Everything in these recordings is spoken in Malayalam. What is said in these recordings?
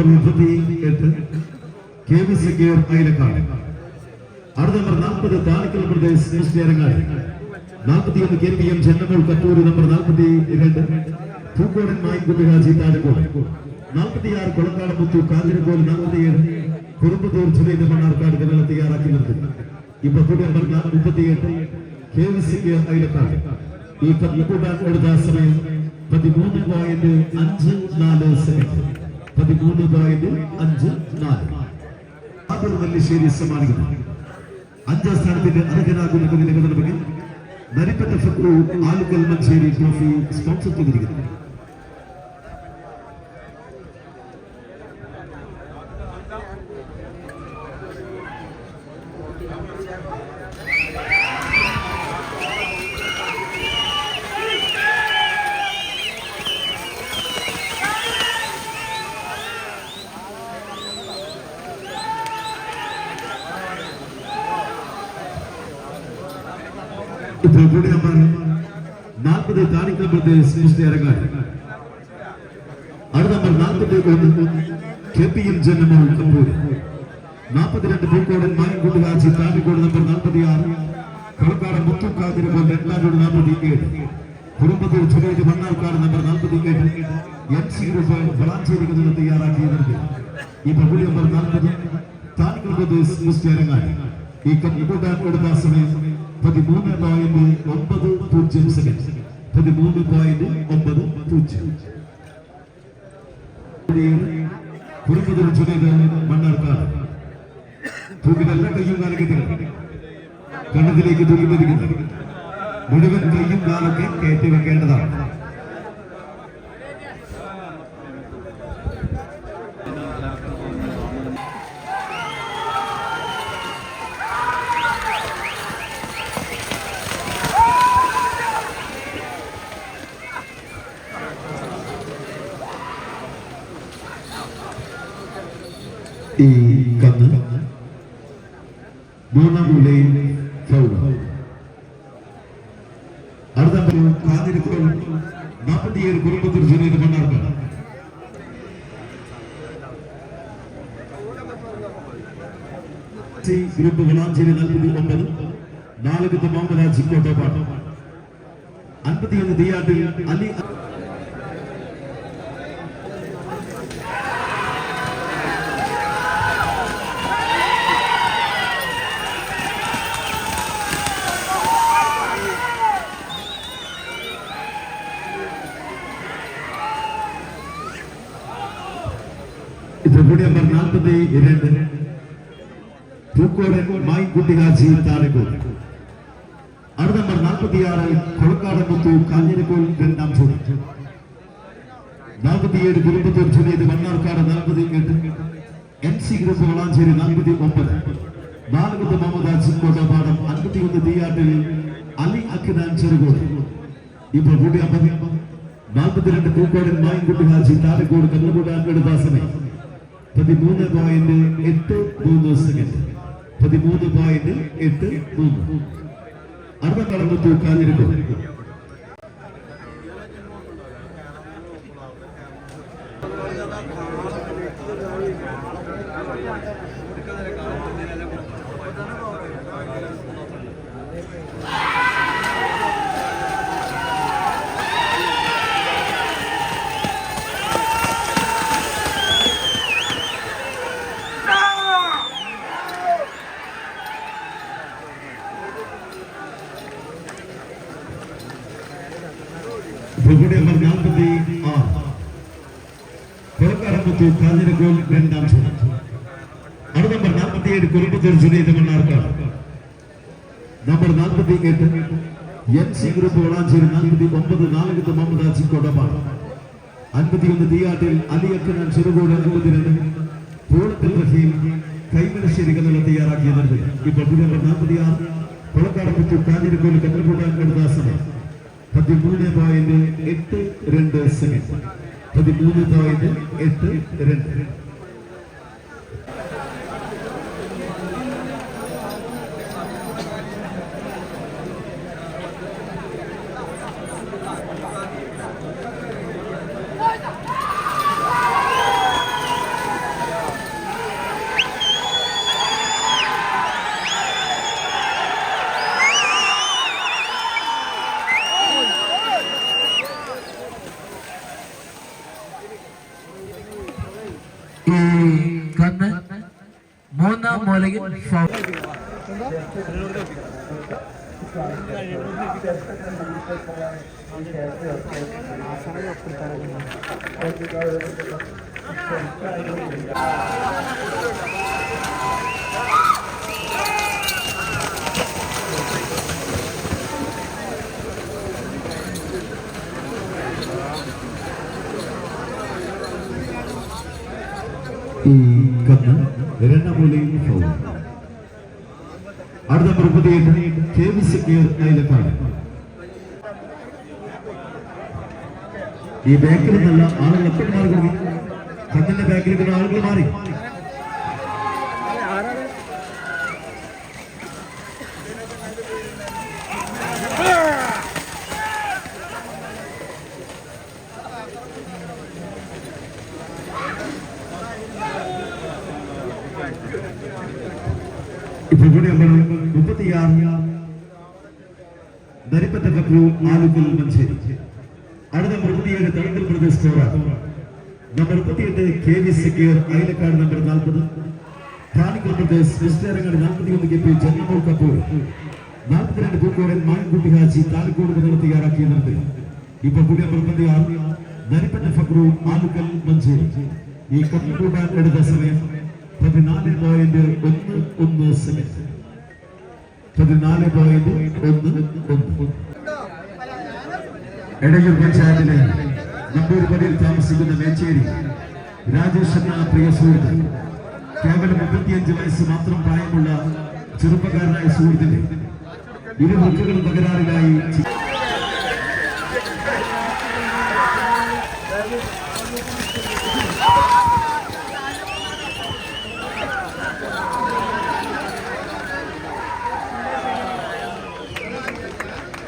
Number 38 KVC Gear Ailakad. Other number 40 Tanikal Pradesh Mustiarangadi. 41 KPM General Katuri number 42 Pukor and Mike Gubihaji Tadako. 46 Kolakada Mutu Kadirako 47 Kurupatur Chile the Manarkad Ganatiara Kilati. Ipakuda number 38 KVC Gear Ailakad. Ikuda Udasame. 13 point 54 second 13 point 54 ആദർ നെല്ലിശ്ശേരി സമ്മാനിക്കുന്നു. 5ാം സ്ഥാനത്തിന്റെ അർഹനാകുന്ന നിലനിൽപ്പിൽ നരിപ്പറ്റ ഫക്രു ആലുക്കൽ മഞ്ചേരി ട്രോഫി സ്പോൺസർ ചെയ്തിരിക്കുന്നു. Good number 40 Tanikal Pradesh Mustiarangadi. Other number 41 KPM General Kapuri. 42 Pukor and Mike Gubihaji Tadako number 46 Kolakada Mutu Kadirako 48 Kurupatur Chile the Manarkad number 48 MC Group Balancheri Ganatiyara Kiyanadi. Ipakuli number 40 Tanikal Pradesh Mustiarangadi. Ikuda Udasame 13.90 second 13.90 Kurumbathur ചുനേത് മണ്ണാർക്കാട് തൂക്കിനല്ല കയ്യും കാലൊക്കെ കണ്ണത്തിലേക്ക് തൂക്കി പതിക്കുന്നത് മുഴുവൻ കയ്യും കാലൊക്കെ കയറ്റി വെക്കേണ്ടതാണ്. ഈ കന്ന് മൂന്നാമൂലയിൽ ഫൗൾ. അടുത്ത കാതിരിപ്പോൾ 47 കുറുമ്പത്തൂർ ജില്ലയിൽ മണ്ണാർക്കാട്. ഗ്രൂപ്പ് വളാഞ്ചേരി 49 നാലകത്ത് മുഹമ്മദ് ഹാജി കോട്ടപ്പാട്. 51 ദിയാട്ടിൽ Ali number 42 Pukor Mike Gubihaji Tadako. Other number 46 Kolakada Mutu Kadirako രണ്ടാം ജോഡി. 47 കുറുമ്പത്തൂർ ചുനേത് മണ്ണാർക്കാട് 48 MC ഗ്രൂപ്പ് വളാഞ്ചേരി 49 നാലകത്ത് മുഹമ്മദ് ഹാജി കോട്ടപ്പാടം. 51 ദിയാട്ടിൽ അലി അഖ്നാൻ ചെറുകോട്. ഇപ്പോൾ കൂടി 42 പൂക്കോടൻ Mike Gubihaji Tadako കന്നുകൂടാൻ എടുത്ത സമയം 13.83 സെക്കൻഡ് 13.83 അർദ്ധക്കടമ്പത്തു കാഞ്ഞിരക്കോ. number 46 Kolakada Mutu Kadirako രണ്ടാം ജോഡി. അടുത്ത നമ്പർ 47 കുറുമ്പത്തൂർ ചുനേത് Mannarkkad. Number 48 MC group Valanchery 49 Nalakath Muhammad Haji Kottappad. 51 ദിയാട്ടിൽ അലി അഖ്നാൻ ചെറുകോട്. 52 പൂളത്തിൽ റഹീം കൈമനശ്ശേരി കന്നുള്ള തയ്യാറാക്കിയത്. ഇപ്പോൾ നമ്പർ 46 കൊളക്കാട് മുത്തു കാഞ്ഞിരക്കോ കന്നുകൂടാൻ എടുത്ത സമയം 13.82 സെക്കൻഡ് 13.82. മൂന്നാം മൂലയിൽ ഈ കന്ന് രണ്ടാം മൂലയിൽ ഫൗൾ. അടുത്ത നമ്പർ 38 KVC Care അയലക്കാട്. ഈ ബാക്കിൽ നിന്നുള്ള ആളുകൾ എപ്പോഴും മാറി കൊടുക്കും. കന്നിന്റെ ബാക്കിൽ നിന്നുള്ള ആളുകൾ മാറി. ഇപ്പോൾ കൂടി നമ്മൾ 36 നരിപ്പറ്റ ഫക്രു ആലുക്കൽ മഞ്ചേരി. അടുത്ത 37 തളങ്കൽ പ്രദേശ് സ്കോറാണ്. Number 38 KVC Care Ayalakkad. Number 40 Thanikkal Pradesh Christianangadi. 41 KP ജന്മോൾ കപൂർ. 42 പൂക്കോടൻ മാൻകുട്ടി ഹാജി താലൂക്കോട് നിങ്ങൾ തയ്യാറാക്കിയ നിർത്തി. ഇപ്പോൾ കൂടി നമ്പർ 36 നരിപ്പറ്റ ഫക്രു ആലുക്കൽ മഞ്ചേരി. ഈ കപ്പ് കൂടാൻ എടുത്ത സമയം 14.11 സെക്കൻഡ്. 14.11. എടയൂർ പഞ്ചായത്തിലെ നമ്പൂരിപ്പടിയിൽ താമസിക്കുന്ന മേച്ചേരി രാജേഷ് എന്ന പ്രിയ സുഹൃത്ത്, കേവലം 35 വയസ്സ് മാത്രം പ്രായമുള്ള ചെറുപ്പക്കാരനായ സുഹൃത്തിന്റെ ഇരു വൃക്കകളും തകരാറിലായി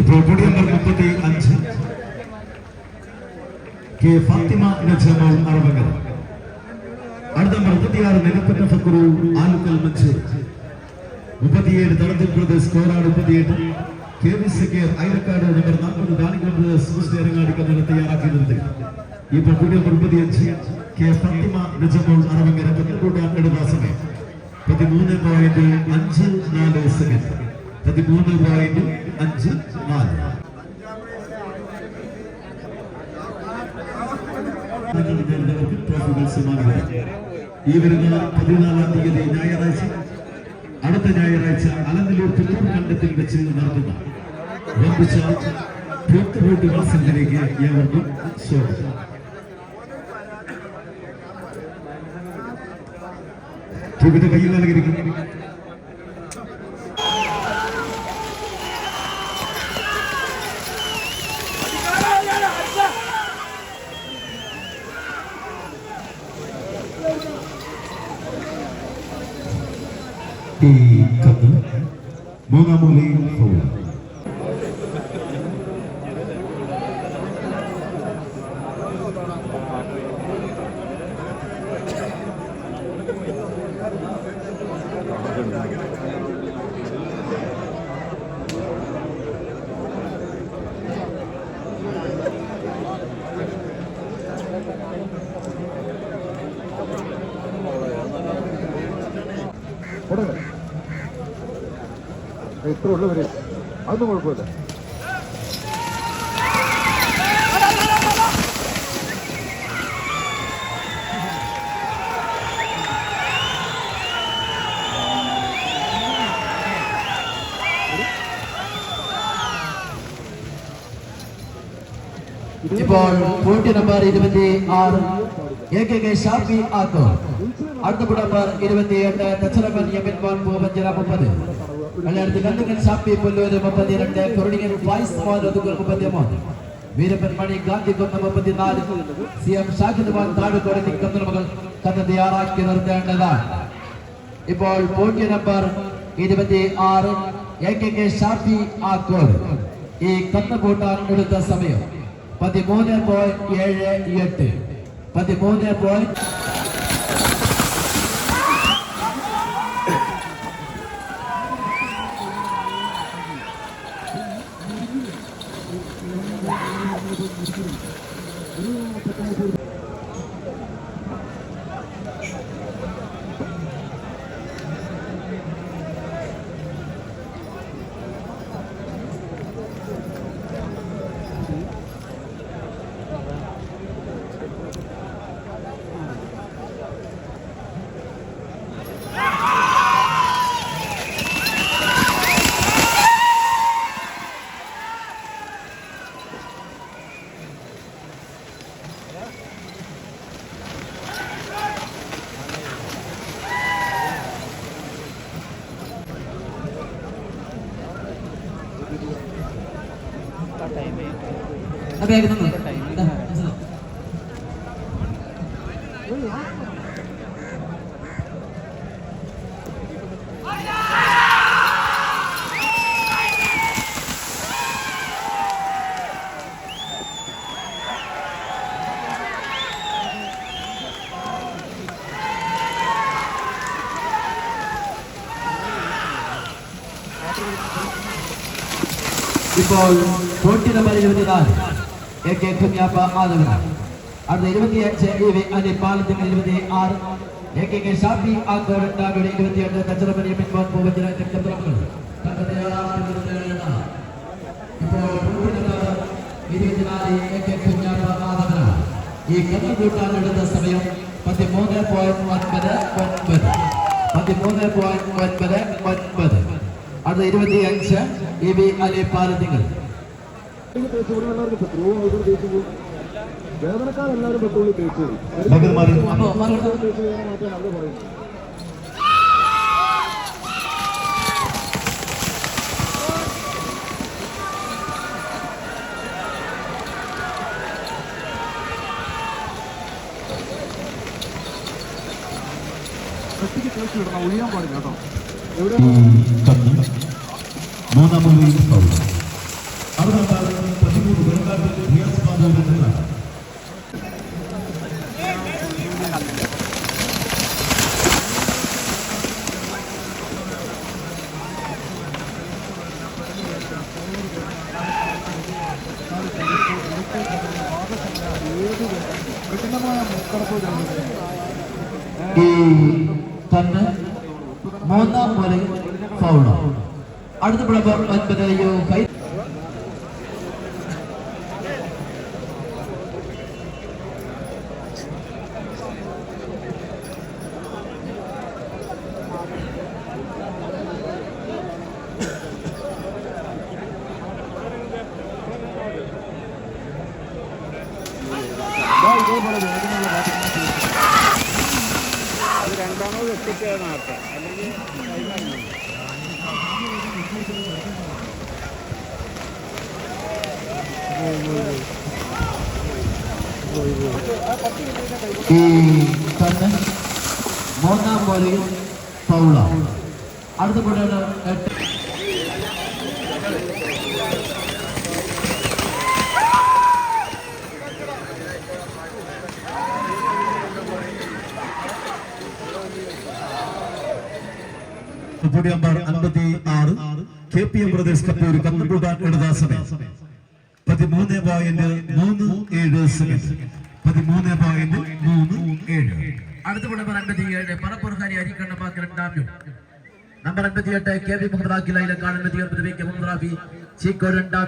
ഇപ്പോൾ നമ്പർ 35 K ഫാത്തിമ നജമോൾ അറവങ്ങൽ. അടുത്ത നമ്പർ 36 നെടുപ്പറ്റ ഫക്രു ആലുക്കൽ മഞ്ചേരി. 37 തളങ്കൽ പ്രദേശ് സ്കോറാണ്. 38 KVC Care Ayalakkad. Number 40 Thanikkal Pradesh Christianangadi കന്നുകൾ തയ്യാറാക്കിയത്. ഇപ്പോൾ കൂടി നമ്പർ 35 K ഫാത്തിമ നജമോൾ അറവങ്ങൽ. കന്നുകൂട്ടാൻ എടുത്ത സമയം 13.54 സെക്കൻഡ്. 13.54. ഈ വരുന്ന 14-ാം തീയതി ഞായറാഴ്ച, അടുത്ത ഞായറാഴ്ച അലനല്ലൂർ തുറൂർ കണ്ടത്തിൽ വെച്ച് നടത്തുന്ന വമ്പിച്ച പോത്തുകൂട്ട് മത്സരത്തിലേക്ക് ഏവർക്കും സ്വാഗതം. വിവിധ കയ്യിൽ നൽകിയിരിക്കുന്നു. ഈ കത്ത് മൂന്നാം മൂലയിൽ ഫൗൾ. എത്ര ഉള്ളവര് അതൊന്നും കുഴപ്പമില്ല. ഇപ്പോൾ പോയിന്റ് നമ്പർ 26 AKK ഷാഫി ആക്കോ. അടുത്ത നമ്പർ 28 തച്ചറമൻ യമൻ മോൻ പൂവഞ്ചിറ 30. വെള്ളയടുത്ത് കന്നുകൻ ഷാഫി പുല്ലൂര് 32. കുറുണിയൻ ഫൈസ് മോൻ ഒതുക്കൽ 33. വീരപ്പൻ മണി ഗാന്ധികുന്ന് 34. CM ഷാഹിദ് മോൻ താഴെക്കോട് കന്നുമകൾ കന്ന് തയ്യാറാക്കി നിർത്തേണ്ടതാണ്. ഇപ്പോൾ പോയിന്റ് നമ്പർ 26 AKK ഷാഫി ആക്കോ. ഈ കന്ന് കൂട്ടാൻ എടുത്ത സമയം 13.78. 13. ബാഗ് തന്നു ഇതാ, മനസ്സിലായി. ഇപ്പോൾ പോട്ടി നമ്പർ 24 AK കുഞ്ഞാപ്പ ആദവനാണ്. അടുത്ത 25 EV അലി പാലത്തിങ്കൽ 26 AKK ഷാഫി ആക്കോട് ഉണ്ടാവിടെ 28 തച്ചറമണി പിൻവാൻ പൂവഞ്ചിറ രക്തപ്രമുഖർ ഇപ്പോൾ പോട്ടി നമ്പർ 24 AK കുഞ്ഞാപ്പ ആദവനാണ്. ഈ കണ്ണു കൂട്ടാനെടുത്ത സമയം 13.99 13.99. അടുത്ത 25 EV അലി പാലത്തിങ്കൽ വേദനക്കാരെല്ലാവരും പെട്രോളിൽ തേച്ചു അപ്പോ മാത്രമേ അവിടെ പറയുന്നത്. ഒറ്റയ്ക്ക് തേച്ച് വിടണം, ഒഴിയാൻ പാടില്ല കേട്ടോ. എവിടെ മൂന്നാം മുറിയിൽ ഫൗൾ. അവിടെ 13 വെള്ളക്കാരൻ റിയാസ് ബാബുവിനെതിരെ ഈ തന്നെ മൂന്നാം മുറിയിൽ ഫൗള്. അടുത്ത പ്ലബർ 9 ഇതേപോലെ വേദനയുള്ള രണ്ടാമത് എത്തിക്കുക നേരത്തെ അല്ലെങ്കിൽ ഈ തന്നെ മൂന്നാം മുറിയിൽ ഫൗള്. അടുത്ത പ്ലബർ 8 നമ്പർ 56 KPM ബ്രദേഴ്സ് കപ്പൂർ കന്നുകൂടാൻ എടുത്ത സമയം 13.37. 13.37. അടുത്ത നമ്പർ 57 പറപ്പുറക്കാരി അരിക്കണ്ണമാക്കി രണ്ടാം നമ്പർ 58 KB മുഹമ്മദ് അഖിലയിലെ കാണുന്ന മുഹമ്മദ് റാഫി ചീക്കോ രണ്ടാം